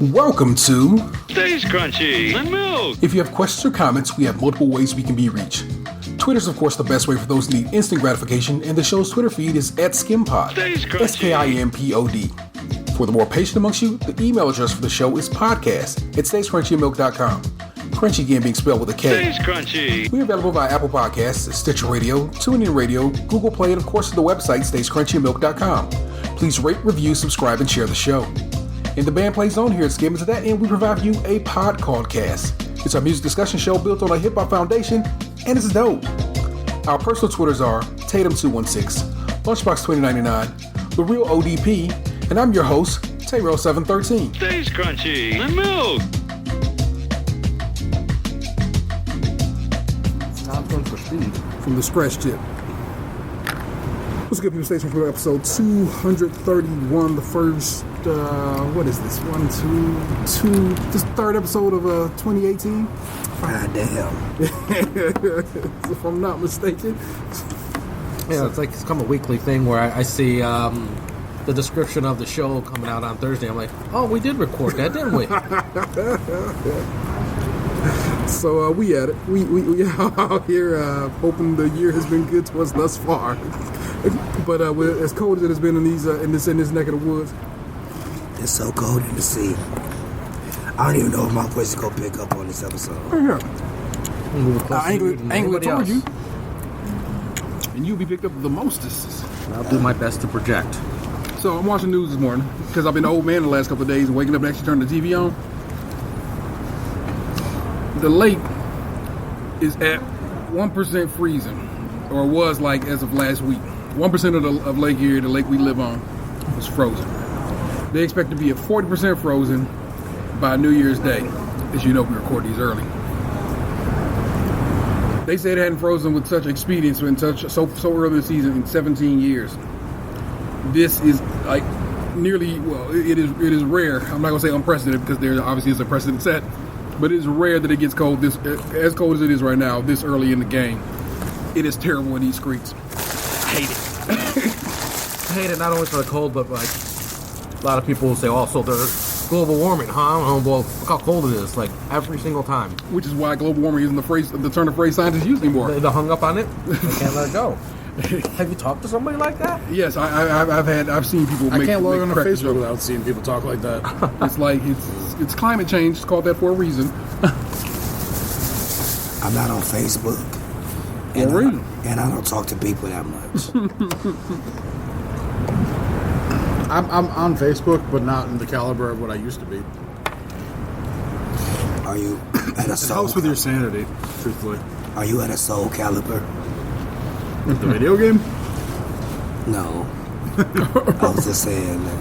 Welcome to Stays Crunchy and Milk. If you have questions or comments, we have multiple ways we can be reached. Twitter's, of course, the best way for those who need instant gratification, and the show's Twitter feed is @SKiMPod. Stays Crunchy. SKiMPOD. For the more patient amongst you, the email address for the show is podcast@stayscrunchyandmilk.com. Crunchy again being spelled with a K. Stays Crunchy. We're available via Apple Podcasts, Stitcher Radio, TuneIn Radio, Google Play, and of course the website stayscrunchyandmilk.com. Please rate, review, subscribe, and share the show. And the band plays on here at SKiM, and to that end, we provide you a pod called Cast. It's our music discussion show built on a hip-hop foundation, and it's dope. Our personal Twitters are Tatum216, Lunchbox2099, The Real ODP, and I'm your host, Tayro713. Stays Crunchy and Milk. From the scratch tip. What's good, people? Station for episode 231, the first, what is this? This third episode of 2018? God damn. If I'm not mistaken. Yeah, it's become a weekly thing where I see the description of the show coming out on Thursday. I'm like, oh, we did record that, didn't we? So we at it. We out here hoping the year has been good to us thus far. But as cold as it has been in these in this neck of the woods, It's so cold in the sea. I don't even know if my voice is gonna pick up on this episode. I ain't gonna told you. And you'll be picked up the mostest. I'll do my best to project. So I'm watching news this morning because I've been an old man the last couple of days and waking up and actually turning the TV on. The lake is at 1% freezing, or was like as of last week. 1% of Lake Erie, the lake we live on, is frozen. They expect to be at 40% frozen by New Year's Day. As you know, we record these early. They said it hadn't frozen with such expedience in so early in the season in 17 years. This is like nearly, well, it is rare. I'm not gonna say unprecedented because there obviously is a precedent set, but it is rare that it gets cold as cold as it is right now this early in the game. It is terrible in these streets. I hate it. I hate it not only for the cold, but like a lot of people will say, oh, so there's global warming, huh? I don't know, well, look how cold it is, like every single time. Which is why global warming isn't the term of phrase scientists use anymore. They're hung up on it. They can't let it go. Have you talked to somebody like that? Yes, I've seen people. I can't log on to Facebook jokes without seeing people talk like that. It's like it's climate change. It's called that for a reason. I'm not on Facebook. And I don't talk to people that much. I'm on Facebook, but not in the caliber of what I used to be. Are you at a It soul? helps with your sanity, truthfully. Are you at a soul caliber? The video game? No. I was just saying that.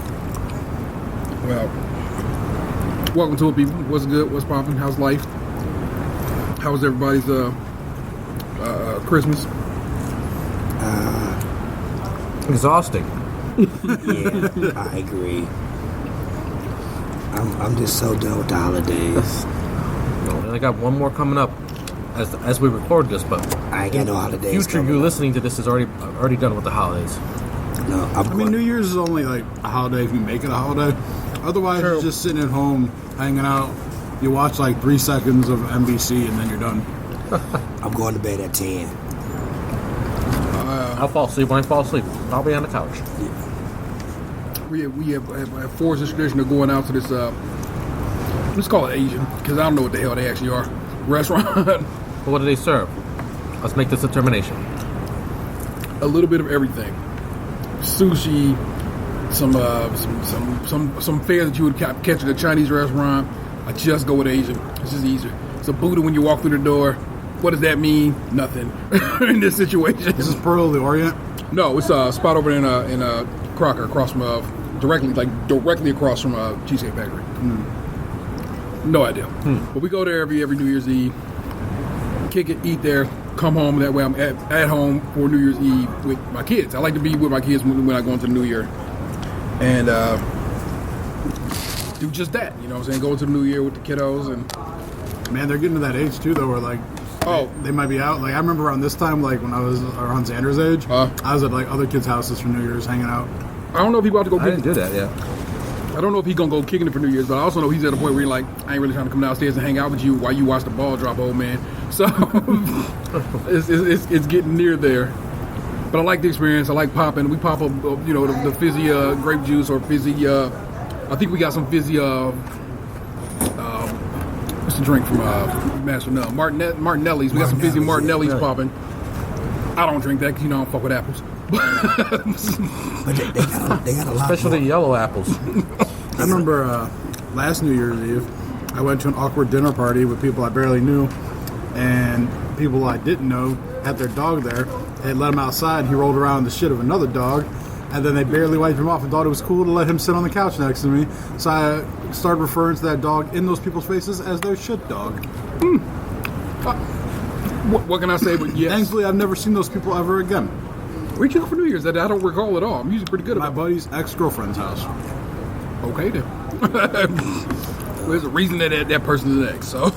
Well, welcome to it, people. What's good? What's popping? How's life? How was everybody's Christmas? Exhausting. Yeah, I agree. I'm just so done with the holidays. I got one more coming up as we record this, but I ain't got no holidays. Future you listening to this is already done with the holidays. No, I mean, New Year's is only like a holiday if you make it a holiday. Otherwise, True. you're just sitting at home, hanging out. You watch like 3 seconds of NBC and then you're done. I'm going to bed at 10. I'll fall asleep when I fall asleep. I'll be on the couch. We have forced this tradition of going out to this. Let's call it Asian because I don't know what the hell they actually are. Restaurant. But what do they serve? Let's make this determination. A little bit of everything. Sushi, some fare that you would catch at a Chinese restaurant. I just go with Asian. It's just easier. It's a Buddha when you walk through the door. What does that mean? Nothing in this situation. This is Pearl of the Orient? No, it's a spot over in a Crocker across from directly across from a Cheesecake Factory. No idea. But we go there every New Year's Eve. Kick it, eat there, come home. That way I'm at home for New Year's Eve with my kids. I like to be with my kids when I go into the New Year. And do just that. You know what I'm saying? Go into the New Year with the kiddos. And Man, they're getting to that age too, though, where like, they might be out. Like, I remember around this time, like when I was around Xander's age, I was at like other kids' houses for New Year's hanging out. I don't know if you about to go I get didn't do that yet. I don't know if he's gonna go kicking it for New Year's, but I also know he's at a point where he's like, I ain't really trying to come downstairs and hang out with you while you watch the ball drop, old man. So it's getting near there. But I like the experience. I like popping. We pop up, the fizzy grape juice or fizzy. I think we got some fizzy. What's the drink from Master Nell? Martinelli's. We got some fizzy Martinelli's popping. I don't drink that because I don't fuck with apples. But they got a lot. Especially more. yellow apples. I remember last New Year's Eve, I went to an awkward dinner party with people I barely knew, and people I didn't know had their dog there. They let him outside. He rolled around in the shit of another dog, and then they barely wiped him off and thought it was cool to let him sit on the couch next to me. So I started referring to that dog in those people's faces as their shit dog. What can I say? But yes. Thankfully, I've never seen those people ever again. Where'd you go for New Year's? That I don't recall at all. I'm usually pretty good My about buddy's ex-girlfriend's house. Okay then. There's a reason that person's an ex. So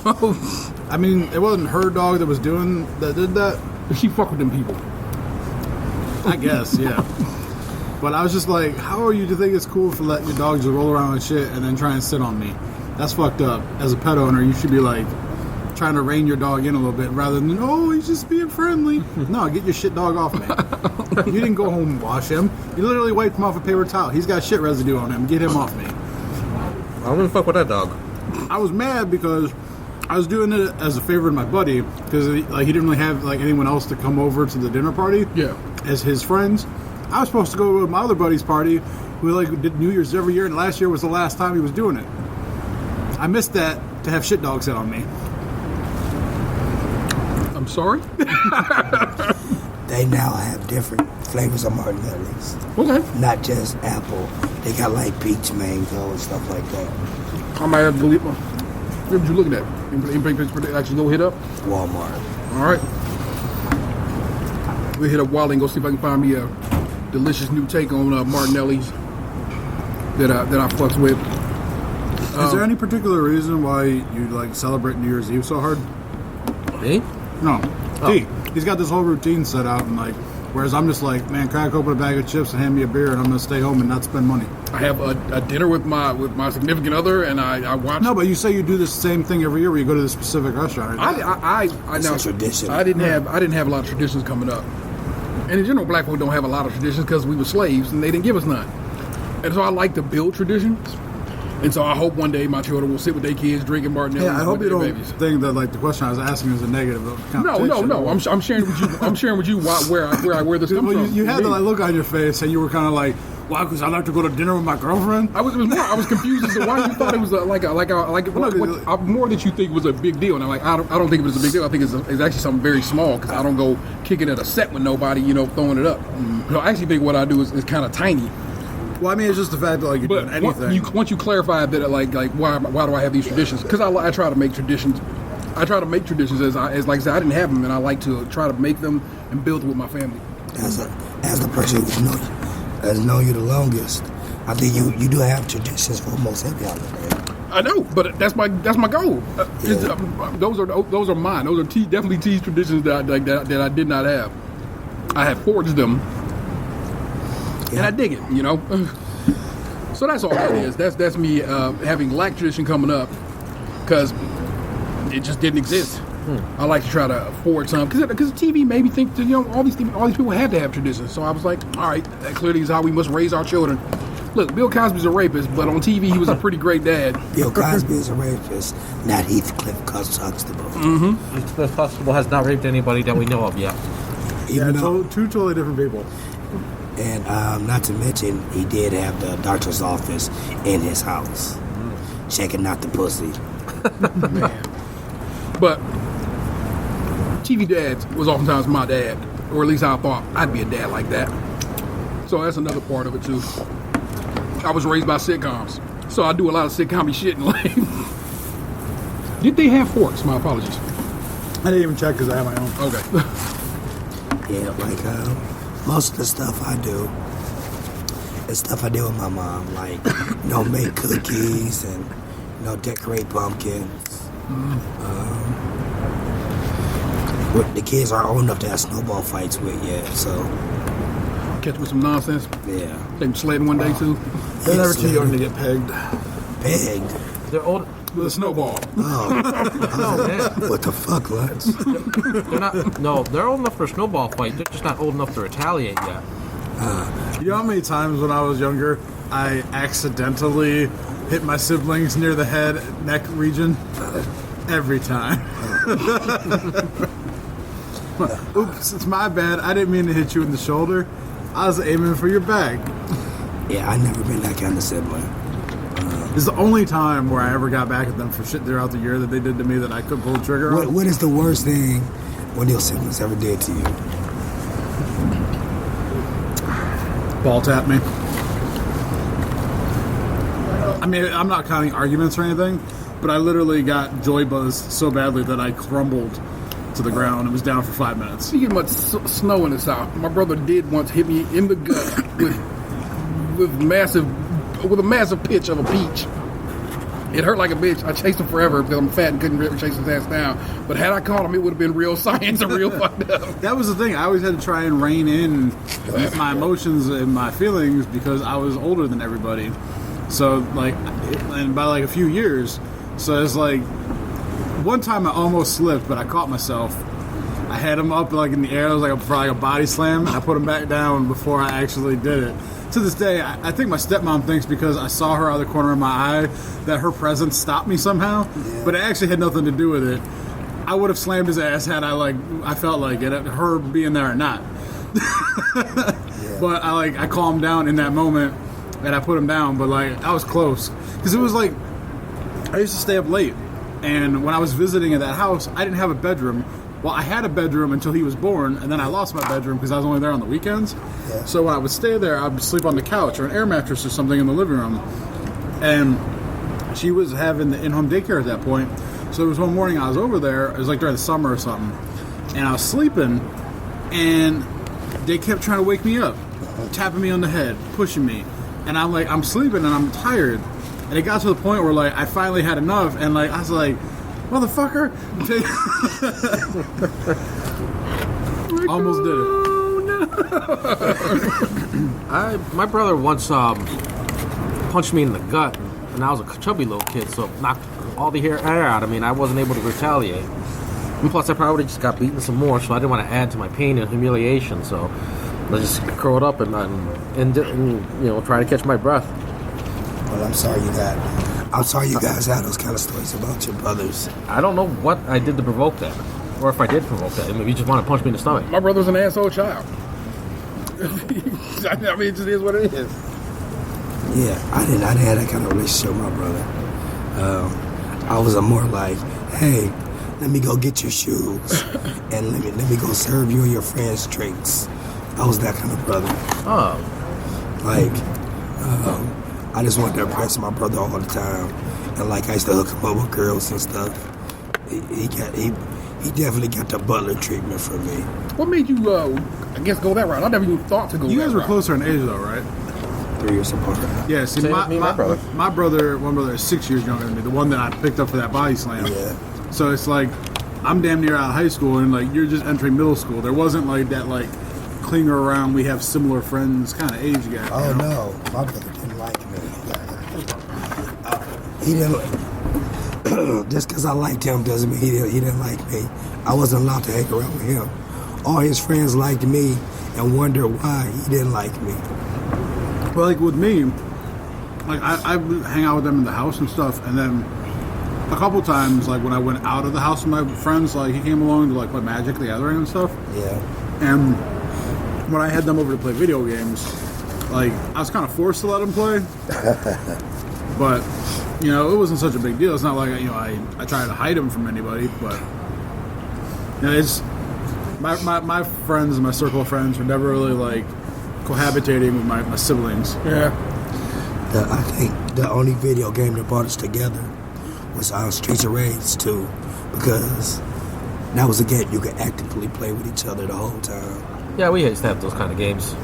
I mean, it wasn't her dog that did that. she fuck with them people. I guess, yeah. But I was just like, how are you to think it's cool for letting your dog just roll around and shit and then try and sit on me? That's fucked up. As a pet owner, you should be like trying to rein your dog in a little bit rather than, oh, he's just being friendly. No, get your shit dog off me. You didn't go home and wash him. You literally wiped him off a paper towel. He's got shit residue on him. Get him off me. I wouldn't fuck with that dog. I was mad because I was doing it as a favor to my buddy because he didn't really have anyone else to come over to the dinner party. Yeah. As his friends. I was supposed to go to my other buddy's party who did New Year's every year, and last year was the last time he was doing it. I missed that to have shit dogs sit on me. I'm sorry. They now have different flavors of Martinelli's. Okay. Not just apple. They got like peach mango and stuff like that. I might have to delete my. Where would you looking at? Anything actually go hit up? Walmart. All right. We'll hit up Wally and go see if I can find me a delicious new take on Martinelli's that I fucks with. Is there any particular reason why you celebrate New Year's Eve so hard? Me? No. He's got this whole routine set out, and whereas I'm just like, man, crack open a bag of chips and hand me a beer, and I'm gonna stay home and not spend money. I have a dinner with my significant other, and I watch. No, but you say you do the same thing every year, where you go to this specific restaurant. It's a tradition. I didn't have a lot of traditions coming up, and in general, black folk don't have a lot of traditions because we were slaves and they didn't give us none. And so I like to build traditions. And so I hope one day my children will sit with their kids drinking Martinelli. Yeah, I hope you don't babies. think that the question I was asking is a negative. No. I'm sharing with you. I'm sharing with you where this comes from. You had that look on your face, and you were kind of like, "Why? Because I like to go to dinner with my girlfriend." I was confused as to why you thought it was more that you think was a big deal. And I'm like, I don't think it was a big deal. I think it's actually something very small because I don't go kicking at a set with nobody, throwing it up. So I actually think what I do is kind of tiny. Well, I mean, it's just the fact that you're doing anything. Once you clarify that, why do I have these traditions? Because I try to make traditions. I try to make traditions as like I said, I didn't have them, and I like to try to make them and build with my family. As the person who has known you the longest, I think you do have traditions for almost every holiday. I know, but that's my goal. Yeah. Those are mine. Those are definitely T's traditions that I did not have. I have forged them. And I dig it, So that's all that is. That's me having lack tradition coming up because it just didn't exist. I like to try to forge some because TV made me think that all these people had to have traditions. So I was like, all right, that clearly is how we must raise our children. Look, Bill Cosby's a rapist, but on TV he was a pretty great dad. Bill Cosby is a rapist, not Heathcliff Huxtable. Mm-hmm. Heathcliff Huxtable has not raped anybody that we know of yet. Two totally different people. And not to mention, he did have the doctor's office in his house, checking out the pussy. Man. But TV dads was oftentimes my dad, or at least I thought I'd be a dad like that. So that's another part of it too. I was raised by sitcoms, so I do a lot of sitcom shit in life. Did they have forks? My apologies. I didn't even check because I have my own. Okay. Yeah, most of the stuff I do is stuff I do with my mom, make cookies and decorate pumpkins. The kids aren't old enough to have snowball fights with yet, so. catch me some nonsense. Yeah. Take them sledding one day too. They're never too young to get pegged. Pegged. They're old. With a snowball. No, man. What the fuck, Lutz? They're not. No, they're old enough for a snowball fight. They're just not old enough to retaliate yet. You know how many times when I was younger, I accidentally hit my siblings near the head, neck region? Every time. Oops, it's my bad. I didn't mean to hit you in the shoulder. I was aiming for your back. Yeah, I never been that kind of sibling. It's the only time where I ever got back at them for shit throughout the year that they did to me that I couldn't pull the trigger on. What is the worst thing one of your siblings ever did to you? Ball tap me. I mean, I'm not counting arguments or anything, but I literally got joy buzzed so badly that I crumbled to the ground and was down for 5 minutes. You get much snow in the South. My brother did once hit me in the gut with a massive pitch of a peach. It hurt like a bitch. I chased him forever because I'm fat and couldn't really chase his ass down. But had I caught him, it would have been real science and real fucked up. That was the thing. I always had to try and rein in my emotions and my feelings because I was older than everybody. So, like, and by like a few years. So it's like, one time I almost slipped, but I caught myself. I had him up like in the air. It was like for like a body slam, and I put him back down before I actually did it. To this day, I think my stepmom thinks because I saw her out of the corner of my eye that her presence stopped me somehow, but it actually had nothing to do with it. I would have slammed his ass had I felt like it, her being there or not. But I calmed down in that moment, and I put him down. But like I was close because it was like I used to stay up late, and when I was visiting at that house, I didn't have a bedroom. Well, I had a bedroom until he was born, and then I lost my bedroom because I was only there on the weekends. Yeah. So when I would stay there, I would sleep on the couch or an air mattress or something in the living room. And she was having the in-home daycare at that point. So there was one morning I was over there. It was like during the summer or something. And I was sleeping, and they kept trying to wake me up, tapping me on the head, pushing me. And I'm like, I'm sleeping and I'm tired. And it got to the point where like I finally had enough, and like I was like, motherfucker. Almost did it. My brother once punched me in the gut, and I was a chubby little kid, so it knocked all the air out of me, and I wasn't able to retaliate. And plus, I probably just got beaten some more, so I didn't want to add to my pain and humiliation, so I just curled up and try to catch my breath. Well, I'm sorry you guys had those kind of stories about your brothers. I don't know what I did to provoke that, or if I did provoke that. Maybe you just want to punch me in the stomach. My brother's an asshole child. I mean, it just is what it is. Yeah, I didn't have that kind of relationship with my brother. I was a more like, hey, let me go get your shoes, and let me go serve you and your friends drinks. I was that kind of brother. Oh. I just wanted to impress my brother all the time, and like I used to hook him up with girls and stuff. He definitely got the butler treatment from me. What made you, I guess, go that route? I never even thought to go. You that guys were route. closer in age, though, right? 3 years apart. Yeah. See, Same with me and my brother. One brother is 6 years younger than me. The one that I picked up for that body slam. Yeah. So it's like I'm damn near out of high school, and like you're just entering middle school. There wasn't like that like clinger around. We have similar friends kind of age gap. Oh no, my brother didn't like me. He didn't. Just because I liked him doesn't mean he didn't like me. I wasn't allowed to hang around with him. All his friends liked me and wondered why he didn't like me. Well, like with me, like I would hang out with them in the house and stuff, and then a couple times, like when I went out of the house with my friends, like he came along to like play Magic the Gathering and stuff. Yeah. And when I had them over to play video games, like I was kind of forced to let them play. But you know, it wasn't such a big deal. It's not like I tried to hide them from anybody, but it's my friends and my circle of friends were never really like cohabitating with my siblings. Yeah. I think the only video game that brought us together was Streets of Rage 2, because that was a game you could actively play with each other the whole time. Yeah, we used to have those kind of games.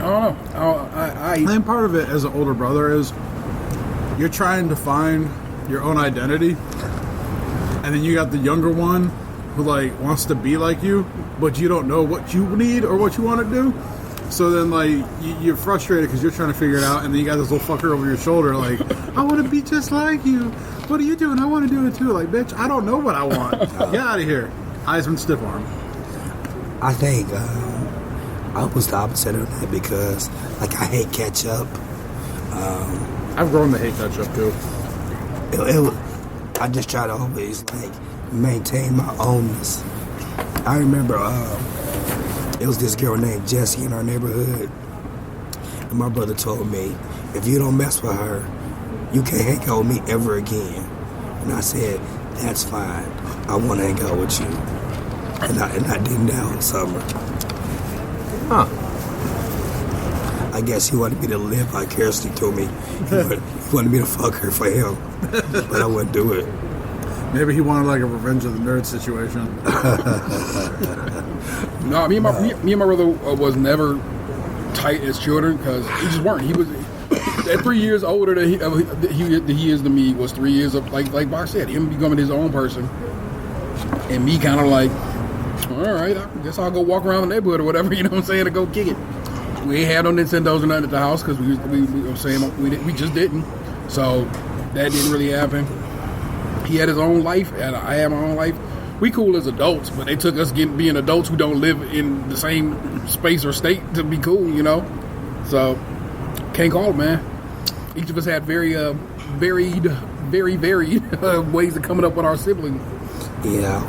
I don't know. I think part of it as an older brother is you're trying to find your own identity, and then you got the younger one who like wants to be like you, but you don't know what you need or what you want to do. So then, like, you're frustrated because you're trying to figure it out, and then you got this little fucker over your shoulder, like, I want to be just like you. What are you doing? I want to do it too. Like, bitch, I don't know what I want. Get out of here. Heisman stiff arm. I think I was the opposite of that because, like, I hate ketchup. I've grown to hate ketchup too. I just try to always, like, maintain my ownness. I remember it was this girl named Jessie in our neighborhood, and my brother told me, if you don't mess with her, you can't hang out with me ever again. And I said, that's fine. I want to hang out with you. And I did now in summer. Huh. I guess he wanted me to live vicariously through me. He wanted me to fuck her for him, but I wouldn't do it. Maybe he wanted like a Revenge of the Nerds situation. No, me and my brother was never tight as children because he just weren't. He was at 3 years older than he is to me. Was 3 years of like Box said, him becoming his own person, and me kind of like, all right, I guess I'll go walk around the neighborhood or whatever. You know what I'm saying? To go kick it. We ain't had no Nintendos or nothing at the house because we just didn't. So that didn't really happen. He had his own life, and I had my own life. We cool as adults, but they took us being adults who don't live in the same space or state to be cool, you know? So, can't call it, man. Each of us had very varied ways of coming up with our siblings. Yeah,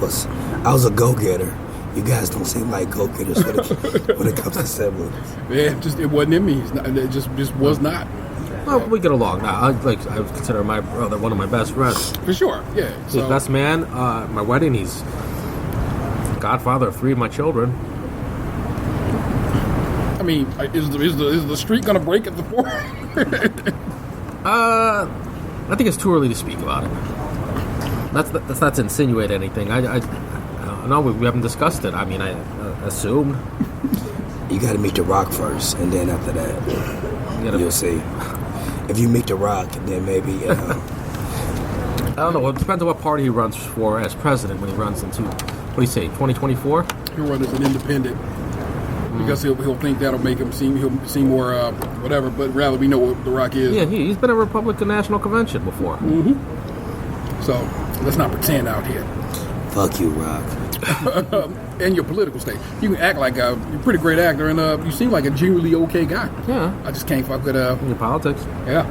I was a go-getter. You guys don't seem like go-getters when it comes to siblings. Yeah, it wasn't in me. It just was not. Well, we get along now. I would consider my brother one of my best friends. For sure, yeah. He's the best man. My wedding, he's godfather of 3 of my children. I mean, is the streak gonna break at the 4th? I think it's too early to speak about it. That's not to insinuate anything. I know we haven't discussed it. I mean, I assumed. You got to meet The Rock first, and then after that, you'll see. If you meet The Rock, then maybe. I don't know. It depends on what party he runs for as president when he runs into, what do you say, 2024? He'll run as an independent because he'll think that'll make him seem more whatever. But rather, we know what The Rock is. Yeah, he's been at a Republican National Convention before. Mm-hmm. So let's not pretend out here. Fuck you, Rock. And your political state. You can act like you're a pretty great actor, and you seem like a genuinely okay guy. Yeah. I just can't fuck with your politics. Yeah.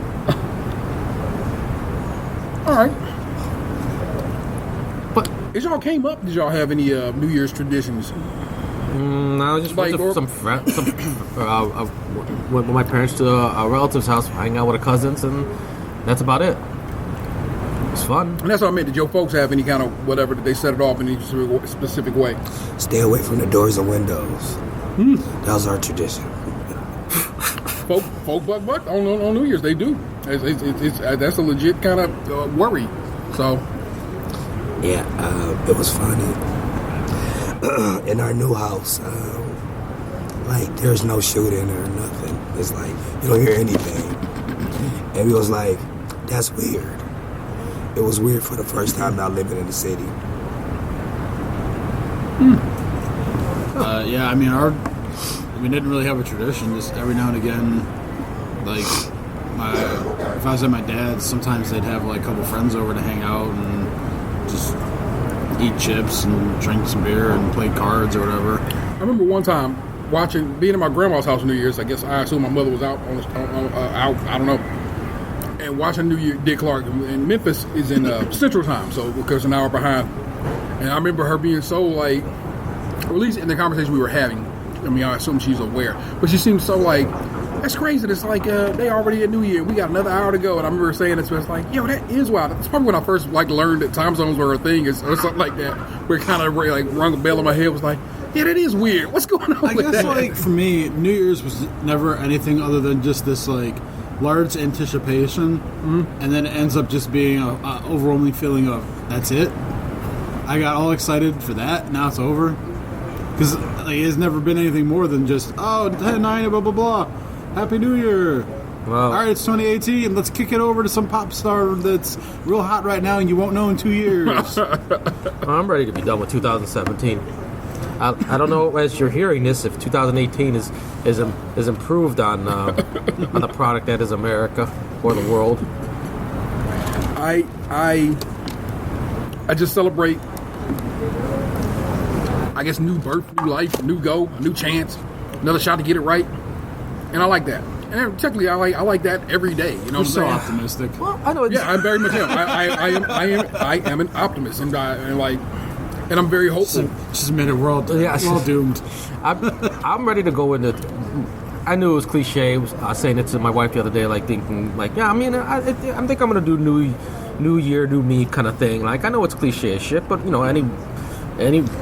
All right. But as y'all came up, did y'all have any New Year's traditions? No, just went to some friends, with my parents to a relative's house, hang out with the cousins, and that's about it. It's fun. And that's what I meant. Did your folks have any kind of whatever? Did they set it off in any specific way? Stay away from the doors and windows. That was our tradition. folk buck on New Year's they do. It's that's a legit kind of worry. So yeah, it was funny. In our new house, like there's no shooting or nothing. It's like you don't hear anything, and we was like, that's weird. It was weird for the first time not living in the city. Yeah, I mean, we didn't really have a tradition. Just every now and again, like, if I was at my dad's, sometimes they'd have like a couple friends over to hang out and just eat chips and drink some beer and play cards or whatever. I remember one time being in my grandma's house on New Year's. I guess I assume my mother was out out. I don't know. And watching New Year, Dick Clark, and Memphis is in Central Time, so because an hour behind. And I remember her being so like, or at least in the conversation we were having. I mean, I assume she's aware, but she seemed so like, that's crazy. It's like they already at New Year. We got another hour to go. And I remember saying this, but it's like, yo, that is wild. That's probably when I first like learned that time zones were a thing, or something like that. Where it kind of like rung a bell in my head. Was like, yeah, that is weird. What's going on? I guess like for me, New Year's was never anything other than just this like large anticipation, and then it ends up just being a overwhelming feeling of that's it. I got all excited for that. Now it's over because like, it's never been anything more than just 10-9 blah blah blah. Happy New Year. Well, All right, it's 2018. Let's kick it over to some pop star that's real hot right now, and you won't know in 2 years. I'm ready to be done with 2017. I don't know as you're hearing this if 2018 is improved on the product that is America or the world. I just celebrate, I guess, new birth, new life, new go, a new chance, another shot to get it right, and I like that. And technically, I like that every day. You know You're so what I'm saying? optimistic. Well, I know. Yeah, I'm very much am. I am an optimist, and I'm very hopeful. Just made it world doomed. I'm ready to go into. I knew it was cliche. I was saying it to my wife the other day, like thinking, like, yeah, I mean, I think I'm gonna do new year, new me kind of thing. Like, I know it's cliche as shit, but you know, any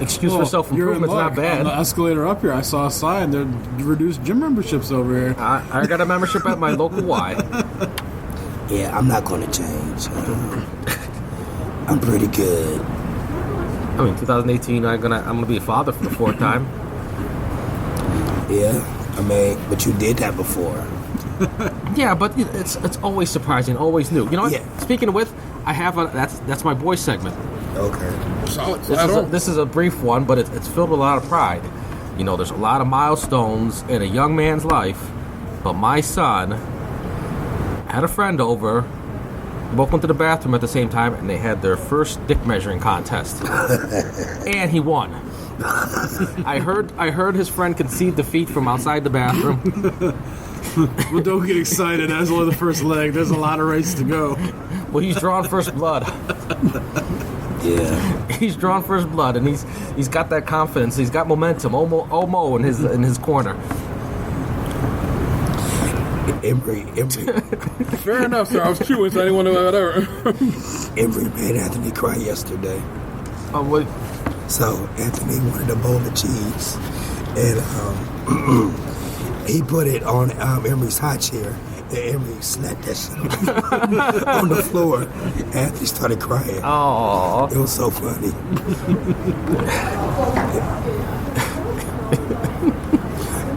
excuse for self improvement's not bad. On the escalator up here, I saw a sign that reduced gym memberships over here. I got a membership at my local Y. Yeah, I'm not going to change. I'm pretty good. I mean, 2018, I'm gonna be a father for the 4th time. Yeah, I mean, but you did that before. Yeah, but it's always surprising, always new. You know what? Yeah. Speaking of which, I have that's my boy segment. Okay. Solid. This is a brief one, but it's filled with a lot of pride. You know, there's a lot of milestones in a young man's life, but my son had a friend over. Both went to the bathroom at the same time, and they had their first dick measuring contest, and he won. I heard his friend concede defeat from outside the bathroom. Well, don't get excited. That's only the first leg. There's a lot of race to go. Well, he's drawn first blood. Yeah. He's drawn first blood, and he's got that confidence. He's got momentum. Omo in his corner. Embry. Fair enough, sir. I was chewing, so I didn't want to whatever. Embry made Anthony cry yesterday. Oh, wait. So Anthony wanted a bowl of cheese, and he put it on Embry's high chair, and Embry slapped that shit on the floor. Anthony started crying. Oh. It was so funny.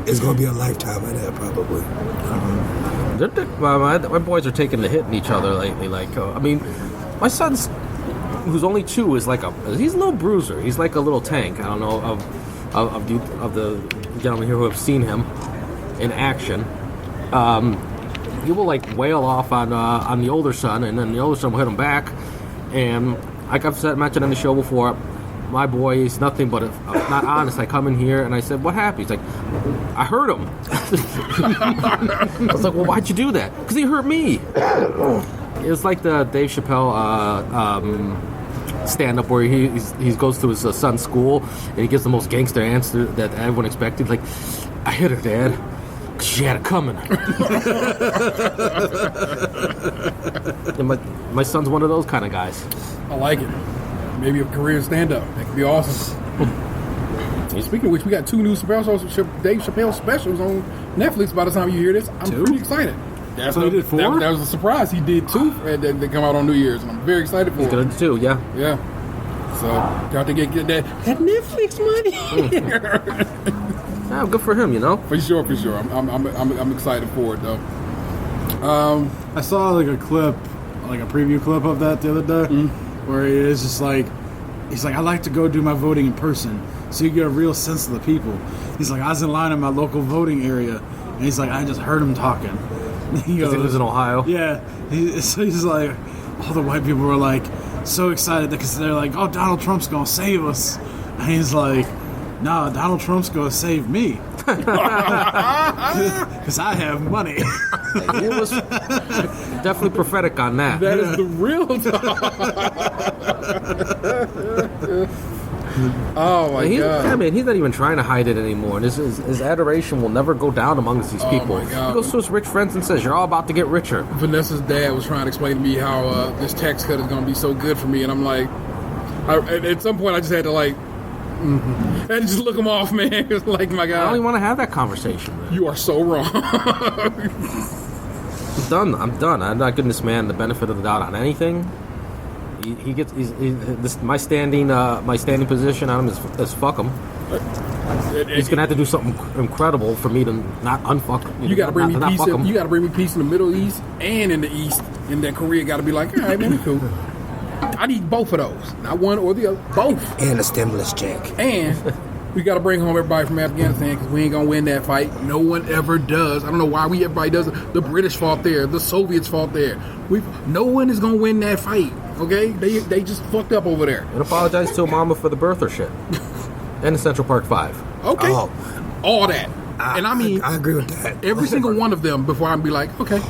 It's gonna be a lifetime of that, probably. My boys are taking the hit in each other lately. Like, I mean, my son's, who's only 2, is like he's a little bruiser. He's like a little tank. I don't know of the gentlemen here who have seen him in action. He will like wail off on the older son, and then the older son will hit him back. And like I've mentioned on the show before, my boy is nothing but not honest. I come in here and I said, "What happened?" He's like, "I hurt him." I was like, "Well, why'd you do that?" "Because he hurt me." It was like the Dave Chappelle stand-up where he goes to his son's school and he gives the most gangster answer that everyone expected. Like, "I hit her, Dad. She had it coming." And my son's one of those kind of guys. I like it. Maybe a career in stand-up. That could be awesome. And speaking of which, we got 2 new Dave Chappelle specials on Netflix by the time you hear this. I'm 2? pretty excited. That's So he did 4? That was a surprise. He did 2 and they come out on New Year's, and I'm very excited for He's it. gonna do, yeah. Yeah. So, got to get that Netflix money. Yeah, good for him, you know. For sure. I'm excited for it, though. I saw like a clip, like a preview clip of that the other day, where it is just like, he's like, "I like to go do my voting in person, so you get a real sense of the people." He's like, "I was in line in my local voting area, and he's like, I just heard him talking." He Because he lives in Ohio. Yeah, so he's like, all the white people were like so excited because they're like, "Oh, Donald Trump's gonna save us," and he's like, "No, Donald Trump's gonna save me." Because I have money. He was definitely prophetic on that. That is the real talk. Oh my God! I mean, he's not even trying to hide it anymore. And his adoration will never go down amongst these people. my God. He goes to his rich friends and says, "You're all about to get richer." Vanessa's dad was trying to explain to me how this tax cut is going to be so good for me, and I'm like, at some point I just had to like, I had to just look him off, man. It's like, my I don't God, even want to have that conversation. Man. you are so wrong. I'm done. I'm not giving this man the benefit of the doubt on anything. My standing position on him is fuck him. He's gonna have to do something incredible for me to not unfuck. You got to bring me not peace. fuck him. You got to bring me peace in the Middle East and in the East, and then Korea got to be like, all right, man, it's cool. I need both of those, not one or the other, both. And a stimulus check. And we got to bring home everybody from Afghanistan because we ain't gonna win that fight. No one ever does. I don't know why everybody does it. The British fought there. The Soviets fought there. No one is gonna win that fight. Okay, they just fucked up over there. And apologize to Mama for the birther shit. And the Central Park 5. Okay, Oh. all that. And I mean, I agree with that. every single one of them before I'd be like, okay.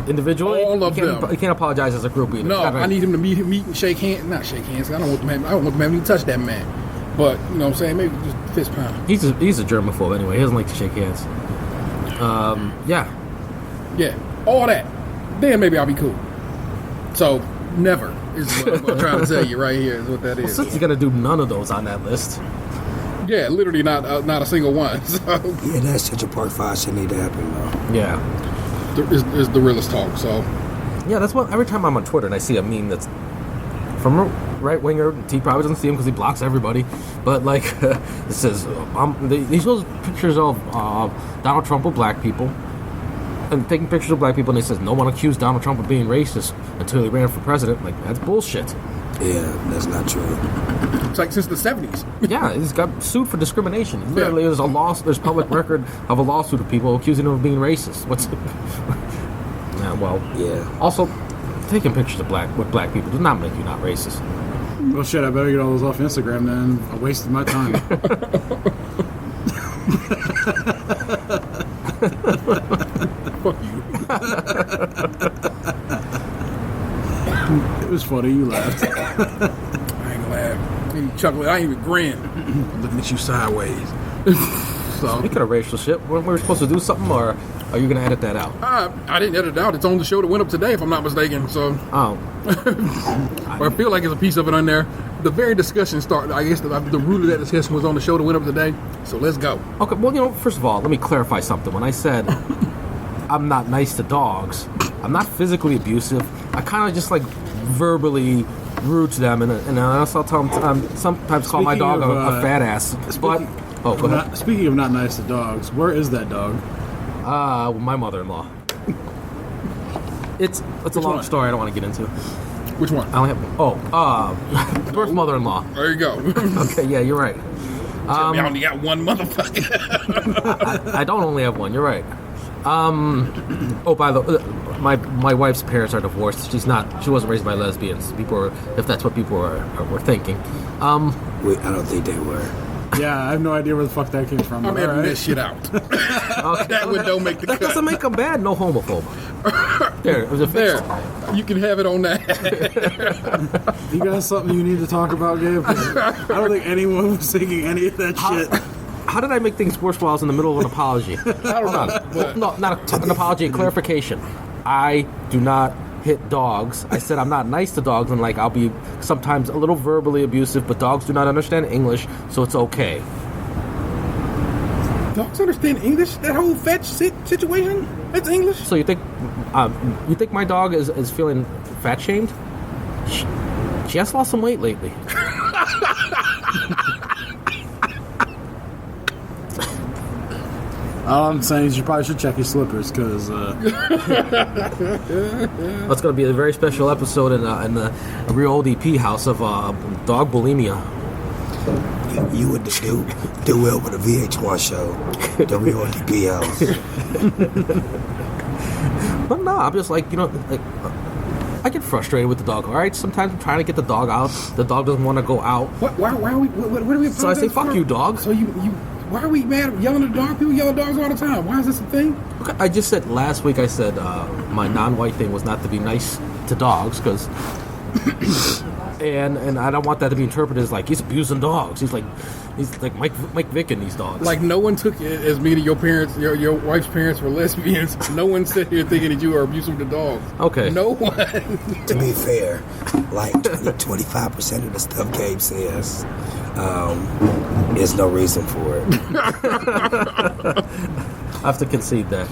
Individually, All of you them. You can't apologize as a group either. No, I need him to meet and shake hands. Not shake hands. I don't want them having to touch that man. But you know what I'm saying? Maybe just fist pound. He's a germaphobe anyway. He doesn't like to shake hands. Yeah. Yeah, all that. Then maybe I'll be cool. So never is what I'm trying to tell you right here. Is what that Well, is. since he's gonna do none of those on that list. Yeah, literally not a single one. So Yeah, that Central Park 5 should need to happen, though. Yeah. is the realest talk. So Yeah, that's what. Every time I'm on Twitter and I see a meme that's from a right winger, he probably doesn't see him because he blocks everybody. But like, it says he shows pictures of Donald Trump with black people, and taking pictures of black people, and he says no one accused Donald Trump of being racist until he ran for president. Like, that's bullshit. Yeah, that's not true. it's like since the 70s. Yeah, he's got sued for discrimination. Literally, there's there's public record of a lawsuit of people accusing him of being racist. What's yeah, well, Yeah. also, taking pictures of black people does not make you not racist. Well, shit, I better get all those off Instagram then. I wasted my time. Fuck you. It was funny, you laughed. I ain't gonna laugh. I ain't chuckling. I ain't even grin. I'm looking at you sideways. So Speaking of racial shit, weren't we supposed to do something, or are you going to edit that out? I didn't edit it out. It's on the show that went up today, if I'm not mistaken. So Oh, I feel like there's a piece of it on there. The very discussion started. I guess the root of that discussion was on the show that went up today. So let's go. okay. Well, first of all, let me clarify something. When I said I'm not nice to dogs, I'm not physically abusive. I kind of just like verbally rude to them, and I'll tell them sometimes call my Speaking dog of, a fat ass. But go ahead. Speaking of not nice to dogs, where is that dog? My mother-in-law. It's a long one? story. I don't want to get into. Which one? I only have birth mother-in-law. There you go. Okay, yeah, you're right. I only got one motherfucker. I don't only have one. You're right. By the my wife's parents are divorced. She wasn't raised by lesbians. If that's what people were thinking. Wait, I don't think they were. Yeah, I have no idea where the fuck that came from. I'm but editing alright. this shit out. Okay. That one don't make the That cut. doesn't make them bad. No homophobe. There, it was a fix. There. You can have it on that. You got something you need to talk about, Gabe? 'Cause I don't think anyone was thinking any of that shit. How did I make things worse while I was in the middle of an apology? I don't know. But No, not an apology, a clarification. I do not hit dogs. I said I'm not nice to dogs, and like I'll be sometimes a little verbally abusive, but dogs do not understand English, so it's okay. dogs understand English? That whole fetch situation? That's English? So you think my dog is feeling fat shamed? She has lost some weight lately. All I'm saying is you probably should check your slippers, because That's going to be a very special episode in the real old EP house of dog bulimia. You would do well with a VH1 show. The real DP house. But no, I'm just like, I get frustrated with the dog. All right, sometimes I'm trying to get the dog out. The dog doesn't want to go out. Why are we? What are we? So I say, fuck you, dog. So you. Why are we mad? Yelling at the dog? People yell at dogs all the time. Why is this a thing? Okay, I just said last week. I said my non-white thing was not to be nice to dogs because, and I don't want that to be interpreted as like he's abusing dogs. He's like Mike Vick and these dogs. Like no one took it as meaning your parents, your wife's parents were lesbians. No one sat here thinking that you are abusive to dogs. Okay. No one. To be fair, like 25% of the stuff Gabe says, there's no reason for it. I have to concede that.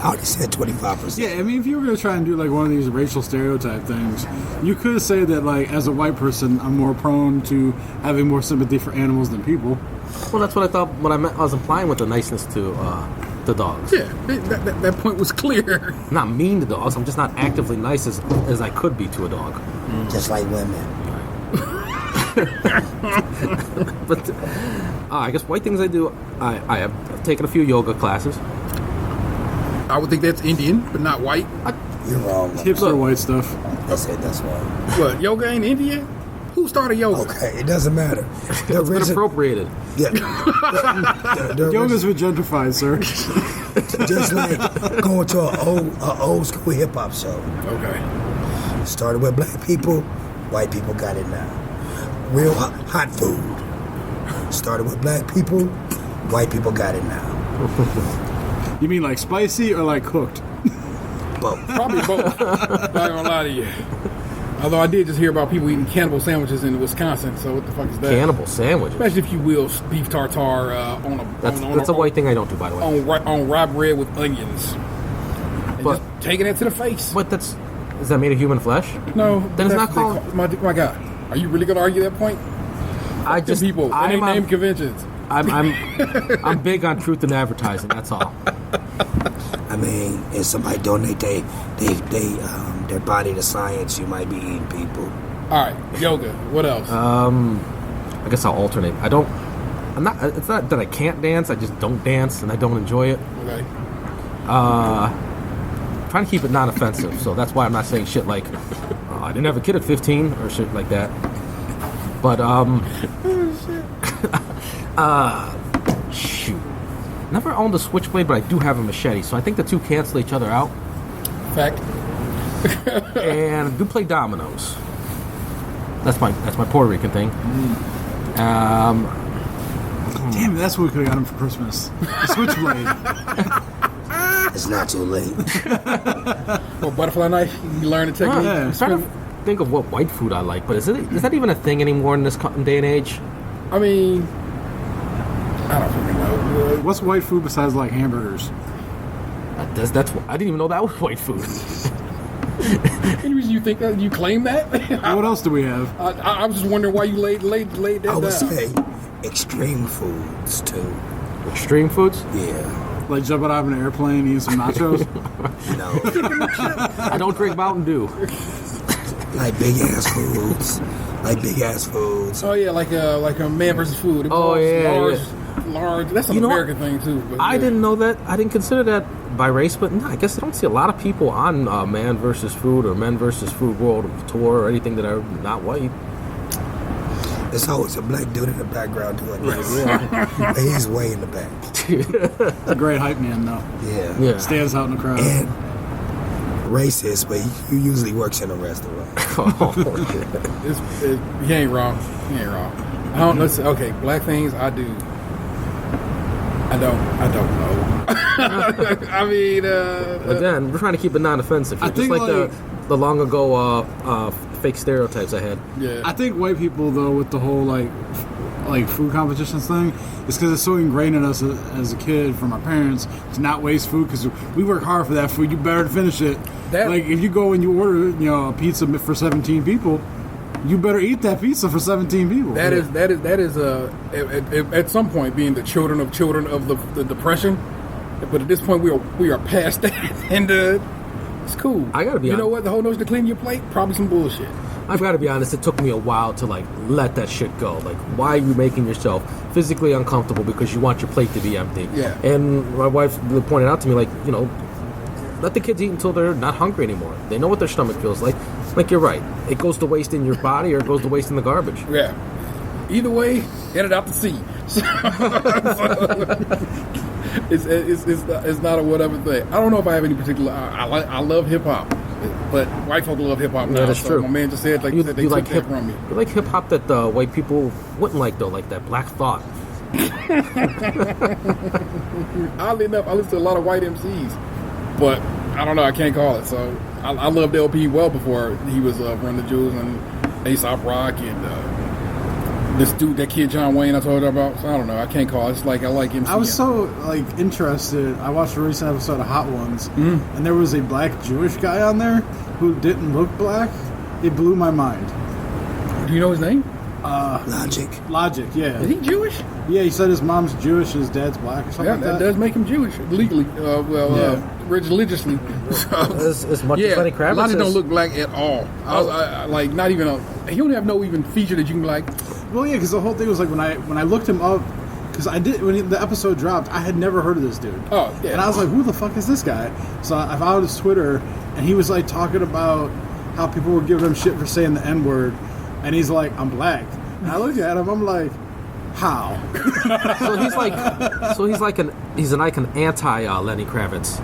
I already said 25%. yeah, I mean, if you were going to try and do like one of these racial stereotype things, you could say that like as a white person, I'm more prone to having more sympathy for animals than people. Well, that's what I thought. What I meant, I was implying with the niceness to the dogs. Yeah, that point was clear. I'm not mean to dogs. I'm just not actively nice as I could be to a dog. Just like women. But I guess white things I do. I have taken a few yoga classes. I would think that's Indian, but not white. You're wrong. Hipster white stuff. That's it. That's why. What, yoga ain't Indian? Who started yoga? Okay, it doesn't matter. It's been appropriated. Yeah. Yoga's been gentrified, sir. Just like going to an old school hip hop show. Okay. Started with black people, white people got it now. Real hot food. Started with black people, white people got it now. You mean like spicy or like cooked? Both. Probably both. Not gonna lie to you. Although I did just hear about people eating cannibal sandwiches in Wisconsin, so what the fuck is that? Cannibal sandwiches. Imagine if you will beef tartare on a That's a white thing I don't do, by the way. on rye bread with onions. And But- just taking it to the face. But is that made of human flesh? No, Then it's that's not what they call- my God, are you really gonna argue that point? I Them just people, it ain't name conventions. I'm big on truth in advertising. That's all. I mean, if somebody donate their body to science, you might be eating people. All right, yoga. What else? I guess I'll alternate. I'm not. It's not that I can't dance. I just don't dance, and I don't enjoy it. Okay. Trying to keep it non-offensive, so that's why I'm not saying shit like I didn't have a kid at 15 or shit like that. But shoot, never owned a switchblade, but I do have a machete, so I think the two cancel each other out. Fact. And I do play dominoes. That's my Puerto Rican thing. Damn it, that's what we could have got him for Christmas. The switchblade. It's not too late. Well, butterfly knife. You learn the technique. Yeah. I'm trying to think of what white food I like, but is that even a thing anymore in this day and age? I mean, I don't fucking know. What's white food besides like hamburgers? That's I didn't even know that was white food. Any reason you think that? You claim that? What else do we have? I was just wondering why you laid that I would down. say extreme foods too. Extreme foods? Yeah. Like jumping out of an airplane, eating some nachos? No. I don't drink Mountain Dew. Like big ass foods. Oh yeah, like a man versus food. It Oh, involves yeah, large. That's an You know what? American thing too. But I yeah. didn't know that. I didn't consider that by race, but no, I guess I don't see a lot of people on Man versus Food or Men versus Food World Tour or anything that are not white. There's always a black dude in the background doing this. And he's way in the back. It's a great hype man, though. Yeah. Yeah. Stands out in the crowd. And racist, but he usually works in a restaurant. He ain't wrong. I don't. Let's okay. Black things I do. I don't know. I mean, Again, we're trying to keep it non-offensive. I Just think, like the long ago fake stereotypes I had. yeah. I think white people, though, with the whole like food competitions thing, is because it's so ingrained in us as a kid from our parents to not waste food because we work hard for that food. You better finish it. Like if you go and you order, a pizza for 17 people, you better eat that pizza for 17 people. That is at some point being the children of the depression, but at this point we are past that, and it's cool. I gotta be You know honest. what? The whole notion to clean your plate, probably some bullshit. I've got to be honest, it took me a while to let that shit go. Like, why are you making yourself physically uncomfortable because you want your plate to be empty? Yeah. And my wife pointed out to me, let the kids eat until they're not hungry anymore. They know what their stomach feels like. Like, you're right. It goes to waste in your body or it goes to waste in the garbage. Yeah. Either way, get it out to sea. It's not a whatever thing. I don't know if I have any particular. I love hip hop, but white folk love hip hop now. Yeah, that's so trure. My man just said they You took like that hip, from me. you like hip hop that white people wouldn't like though, like that Black Thought. Oddly enough, I listen to a lot of white MCs, but I don't know. I can't call it. So I loved LP well before he was Run the Jewels and Aesop Rock and this dude, that kid John Wayne I told you about. So I don't know. I can't call it. It's like I like MC. I was so interested. I watched a recent episode of Hot Ones, and there was a black Jewish guy on there who didn't look black. It blew my mind. Do you know his name? Logic. Logic, yeah. Is he Jewish? Yeah, he said his mom's Jewish, his dad's black or something Yeah, like that that. does make him Jewish legally. Religiously. As much as Lenny Kravitz Logic is. don't look black at all. I like not even a. He don't have no even feature that you can like. Well, yeah, because the whole thing was like when I looked him up, because the episode dropped, I had never heard of this dude. Oh, yeah. And I was like, who the fuck is this guy? So I found his Twitter, and he was like talking about how people were giving him shit for saying the N-word, and he's like, I'm black. And I looked at him, I'm like, how? He's an icon anti Lenny Kravitz.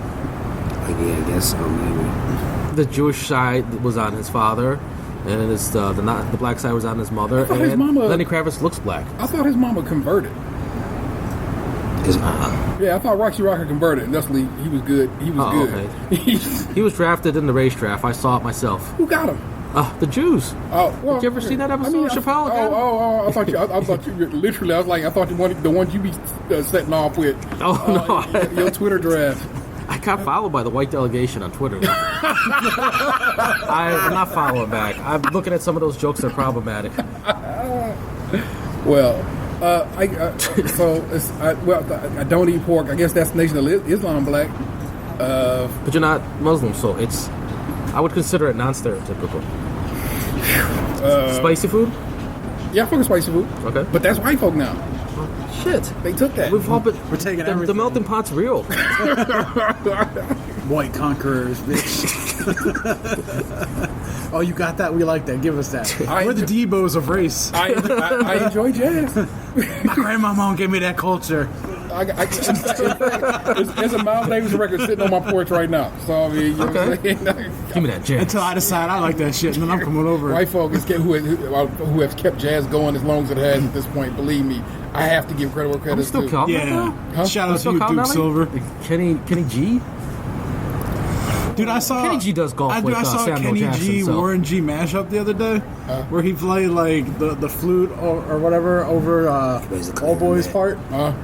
Like, yeah, I guess so, maybe. The Jewish side was on his father, and the black side was on his mother. thought And his mama- Lenny Kravitz looks black. I thought his mama converted. Yeah, I thought Roxy Rocker converted. And that's he was good. He was good. Okay. He was drafted in the race draft. I saw it myself. Who got him? The Jews. Oh, well, Did you ever see that episode of Chappelle again? I thought you literally. I was like, I thought the ones you be setting off with. Oh, no. Your Twitter draft. I got followed by the white delegation on Twitter. I'm not following back. I'm looking at some of those jokes that are problematic. Well, I don't eat pork. I guess that's Nation of Islam black. But you're not Muslim, so I would consider it non-stereotypical. Spicy food? Yeah, I fuck with spicy food. Okay. But that's white folk now. Shit. They took that. We're taking the everything. melting pot's real. White conquerors, bitch. Oh, you got that? We like that. Give us that. We're the Debos of race. I enjoy jazz. My grandmama gave me that culture. There's a Miles Davis record sitting on my porch right now. So I mean, you know what I'm saying? Give me that jazz. Until I decide I like that shit, and then I'm coming over. White folk who have kept jazz going as long as it has at this point. Believe me, I have to give credit where I'm credit's still due. counting Yeah. Huh? Shout out to Still you, counting Duke that? Silver. Kenny G? Dude, I saw Kenny G does golf with I saw Samuel Kenny Jackson, G, so. Warren G mashup the other day, where he played like the flute or whatever over plays the Old Boy's clarinet. part.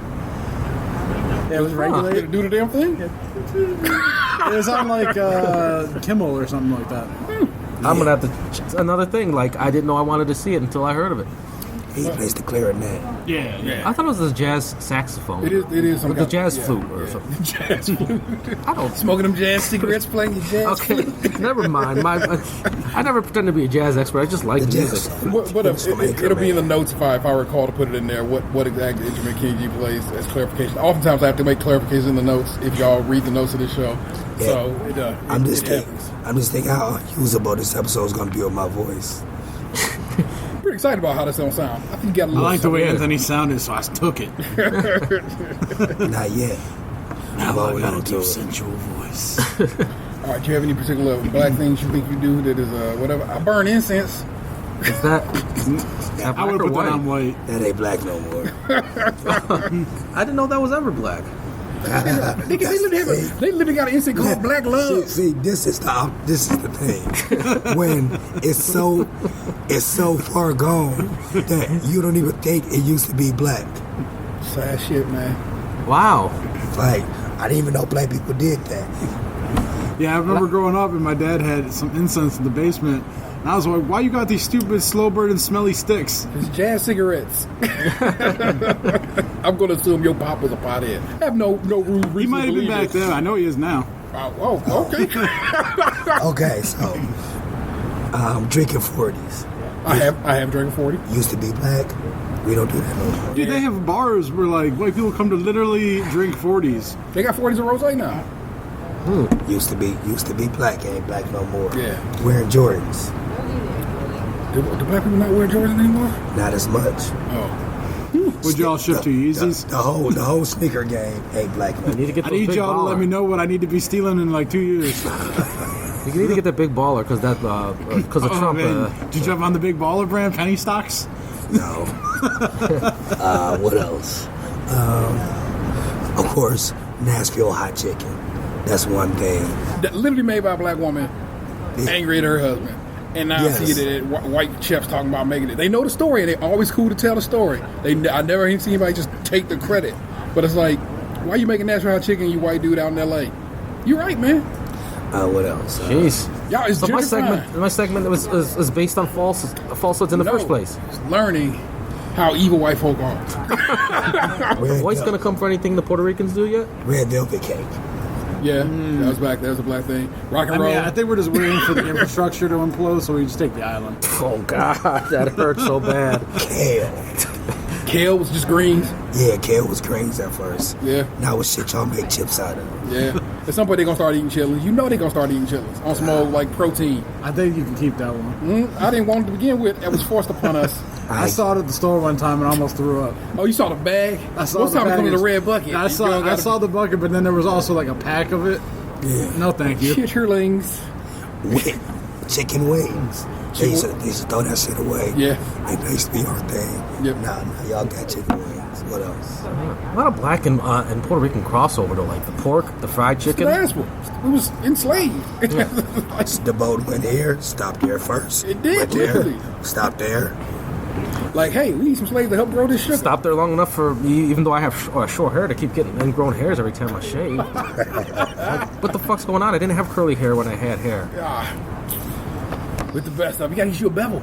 Yeah, it was Did it regulated. do the damn thing? It was on like Kimmel or something like that. I'm gonna have to. Another thing, like I didn't know I wanted to see it until I heard of it. He plays the clarinet. Yeah. I thought it was a jazz saxophone. It is some With the kind jazz of- flute or something. Jazz flute. I don't. Smoking them jazz cigarettes, playing your jazz Okay, flute. never mind. I never pretend to be a jazz expert. I just like The music. jazz. It'll be in the notes if I recall to put it in there. What exactly instrument King G plays as clarification. Oftentimes I have to make clarifications in the notes if y'all read the notes of this show. Yeah. So I'm just it thinking. happens. I'm just thinking how usable this episode is gonna be with my voice. Pretty excited about how this gonna sound. I think you got a I little. like the way something. Anthony sounded, so I took it. Not yet. Now I always got a gonna do deep it. sensual voice. All right, do you have any particular black things you think you do that is whatever? I burn incense. Is that? I would put that on white. That ain't black no more. I didn't know that was ever black. They literally got an incense called Black Love. See, this is the thing. When it's so far gone that you don't even think it used to be black. Sad shit, man. Wow. Like, I didn't even know black people did that. Yeah, I remember growing up and my dad had some incense in the basement. And I was like, why you got these stupid slow burn and smelly sticks? It's jazz cigarettes. I'm gonna assume your pop was a pothead. I have no reason He might to have been believe back it. then. I know he is now. Oh, okay. Okay, so drinking 40s I have drank 40. used to be black. We don't do that no more. Dude, they have bars where like white people come to literally drink 40s. They got 40s of rosé now. Used to be black. Ain't black no more. Yeah. Wearing Jordans, Do black people not wear Jordans anymore? not as much. Oh, Would y'all ship to Yeezys? The whole sneaker game ain't black no You need more. to get I those need big y'all to let me baller. know what I need to be stealing in like 2 years. You need to get the big baller because of Trump. Man. Did you jump on the big baller brand penny stocks? No. What else? Of course, Nashville hot chicken. That's one thing. that literally made by a black woman, angry at her husband. And now Yes. I see that white chefs talking about making it. They know the story, and they're always cool to tell the story. I never even see anybody just take the credit. But it's like, why you making Nashville hot chicken, you white dude out in L.A.? You're right, man. What else? Jeez. Yeah, it's So my gentrifying. segment was based on falsehoods in the first place. It's learning how evil white folk are. White's gonna come for anything the Puerto Ricans do yet? Red velvet cake. Yeah, that was back. That was a black thing. Rock and I roll. mean, I think we're just waiting for the infrastructure to implode, so we just take the island. Oh God, that hurts so bad. Kale. Kale was just greens. Yeah, kale was greens at first. Yeah. Now it's shit y'all make chips out of. Yeah. At some point they're gonna start eating chitlins. You know they're gonna start eating chitlins on some old like protein. I think you can keep that one. I didn't want it to begin with. It was forced upon us. I saw it at the store one time and almost threw up. Oh, you saw the bag? I saw What's the time to come in the package. red bucket? I saw the bucket, but then there was also like a pack of it. Yeah. No, thank you. Chitterlings. Chicken wings. They used to throw that shit away. Yeah. Like, that used to be our thing. Yep. Nah, y'all got chicken wings. What else? A lot of black and Puerto Rican crossover though, like the pork, the fried chicken. The last one. It was enslaved. The boat went here, stopped there first. It did, Went there, literally. stopped there. Like, hey, we need some slaves to help grow this sugar. Stop there long enough for me, even though I have short hair, to keep getting ingrown hairs every time I shave. What the fuck's going on? I didn't have curly hair when I had hair. Ah. With the best stuff. You gotta use you a bevel.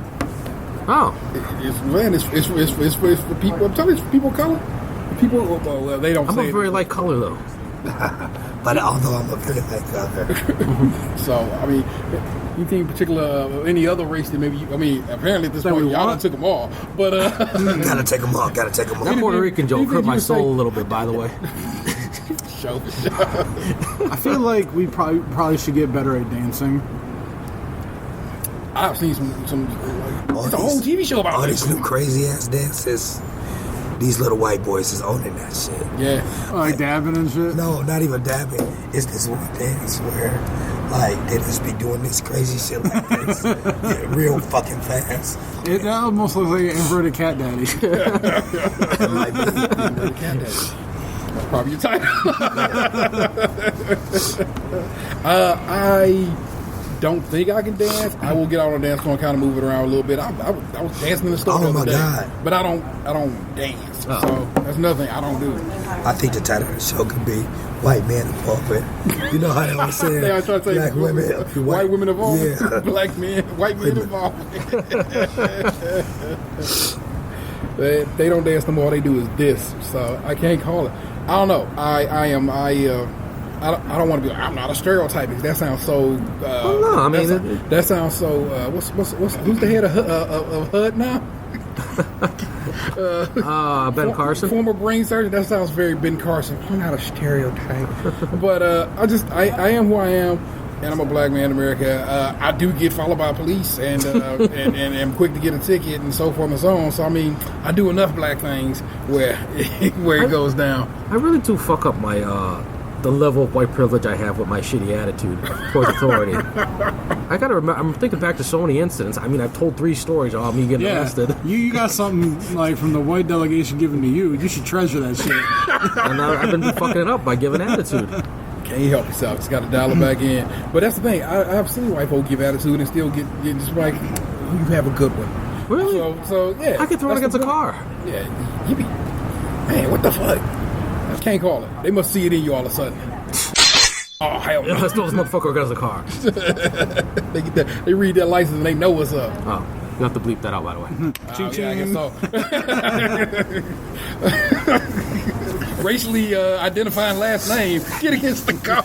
Oh, It's for people. I'm telling you, it's for people of color. People, well, they don't I'm say a very it. light color though. But although I'm a very light color. So, I mean, you think in particular any other race that maybe, apparently at this That point, we y'all done want? took them all. But, Gotta take them off. Gotta take them That off. Puerto Rican do you joke think hurt my you soul say- a little bit, by the way. show. I feel like we probably should get better at dancing. I've seen some All it's a whole TV show about all this. these new crazy ass dances. These little white boys is owning that shit. Yeah. Like dabbing and shit. No, not even dabbing. It's this one dance where, like, they just be doing this crazy shit like this, yeah, real fucking fast. It almost looks like an inverted cat daddy. It might be. That's probably your title. I don't think I can dance. I will get out on the dance floor and kind of move it around a little bit. I was dancing in the store Oh, the other my day, God. but I don't dance. So that's nothing I don't do. I think the title of the show could be "White Man Involvement." You know how they always say They always try to say black women, white women involved, Yeah. black men, white men involved. They don't dance no more. All they do is this. So I can't call it. I don't know. I don't want to be. I'm not a stereotype because that sounds so. no, I mean that sounds so. What's who's the head of HUD now? Ben Carson. Former brain surgeon. That sounds very Ben Carson. I'm not a stereotype, but I am who I am, and I'm a black man in America. I do get followed by police, and and am quick to get a ticket, and so forth and so on. So I mean, I do enough black things where it goes down. I really do fuck up my the level of white privilege I have with my shitty attitude towards authority. I gotta remember. I'm thinking back to so many incidents. I mean, I've told 3 stories about me getting arrested, You got something like from the white delegation given to you. You should treasure that shit. and I've been fucking it up by giving attitude. Can't help yourself. Just got to dial it back in. But that's the thing. I've seen white folk give attitude and still get just like, you have a good one. Really? So yeah. I get thrown That's against a the point. car. Yeah. You be, man, what the fuck? I can't call it. They must see it in you all of a sudden. Oh, hell no. I stole this motherfucker against a car. They get that. They read that license and they know what's up. Oh, you have to bleep that out, by the way. Yeah, I guess so. Racially identifying last name. Get against the car.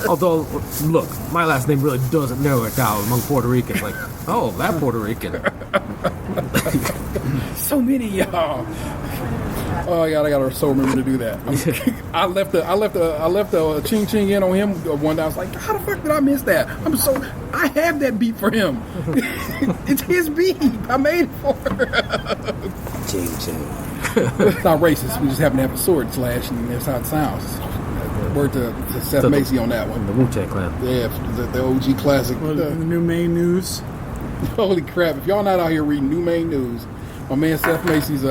Although, look, my last name really doesn't narrow it down among Puerto Ricans. Like, oh, that Puerto Rican. So many of y'all. Oh God, I gotta so remember to do that. I left a ching ching in on him one day. I was like, how the fuck did I miss that? I have that beat for him. It's his beat. I made it for him. Ching, ching. It's not racist. We just happen to have a sword slash, and that's how it sounds. Word to Seth Macy on that one. The Wu-Tang Clan. Yeah, the OG classic. The new main news. Holy crap! If y'all not out here reading New Maine News, my man Seth Macy's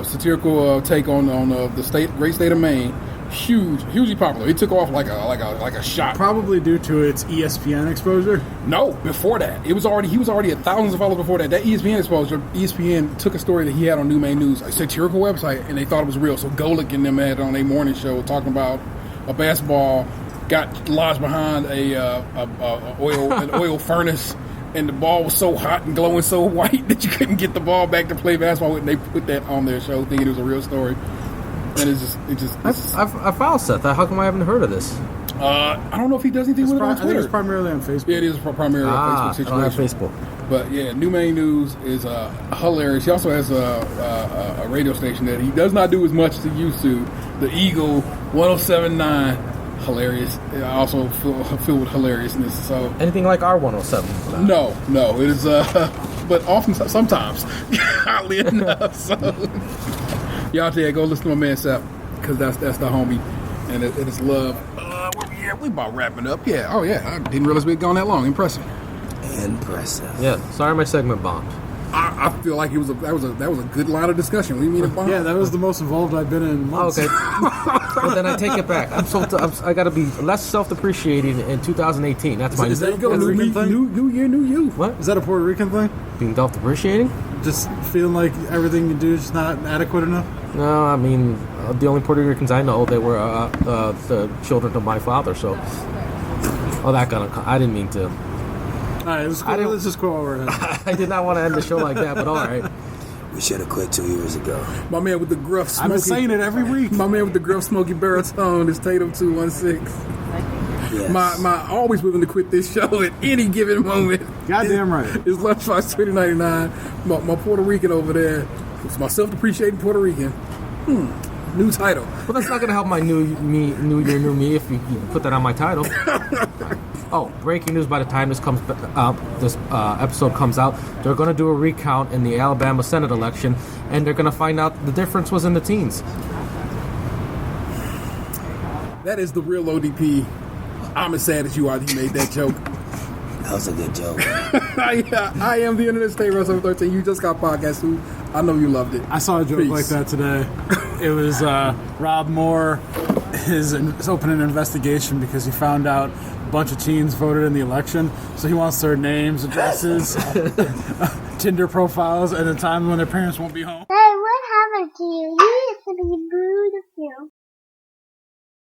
satirical take on the great state of Maine, hugely popular. He took off like a shot. Probably due to its ESPN exposure. No, before that, he was already at thousands of followers before that. That ESPN exposure, ESPN took a story that he had on New Maine News, a satirical website, and they thought it was real. So Golick and them had it on their morning show talking about a basketball got lodged behind an oil furnace, and the ball was so hot and glowing so white that you couldn't get the ball back to play basketball with, and they put that on their show thinking it was a real story. And I found Seth. How come I haven't heard of this? I don't know if he does anything with it on I think Twitter. it's primarily on Facebook. Yeah, it is primarily a Facebook I situation. don't have Facebook. But yeah, New Main News is hilarious. He also has a radio station that he does not do as much as he used to. The Eagle 107.9, hilarious. Also filled with hilariousness. So Anything like our 107? no, it is. But often, sometimes, oddly enough. So y'all tell you, go listen to my man Seth, because that's the homie, and it is love. We about wrapping up. Yeah. Oh yeah. I didn't realize we'd gone that long. Impressive. Yeah. Sorry, my segment bombed. I feel like that was a good line of discussion. What do you mean it bombed? Yeah, that was the most involved I've been in months. Okay. But then I take it back. I got to be less self-depreciating in 2018. That's my. Is that There you go. Puerto Rican thing? New year, new you. What? Is that a Puerto Rican thing? Being self-depreciating? Just feeling like everything you do is not adequate enough? No, I mean the only Puerto Ricans I know, they were the children of my father. So, that kind of. I didn't mean to. All right, let's just quit while we're at it. I did not want to end the show like that, but all right. We should have quit 2 years ago. My man with the gruff, smoky. I've been saying it every week. My man with the gruff, smoky baritone is Tatum 216. Yes. My always willing to quit this show at any given moment. Goddamn right. It's Lunchbox 2099. My Puerto Rican over there. It's my self-depreciating Puerto Rican. New title. Well, that's not going to help my new year, new me if you put that on my title. Oh, breaking news! By the time this episode comes out, they're going to do a recount in the Alabama Senate election, and they're going to find out the difference was in the teens. That is the real ODP. I'm as sad as you are that you made that joke. That was a good joke. I am the Internet State Russell 13. You just got podcast too. I know you loved it. I saw a joke Peace. like that today. It was Rob Moore is opening an investigation because he found out a bunch of teens voted in the election. So he wants their names, addresses, Tinder profiles, and the time when their parents won't be home. Hey, what happened to you? You used to be beautiful.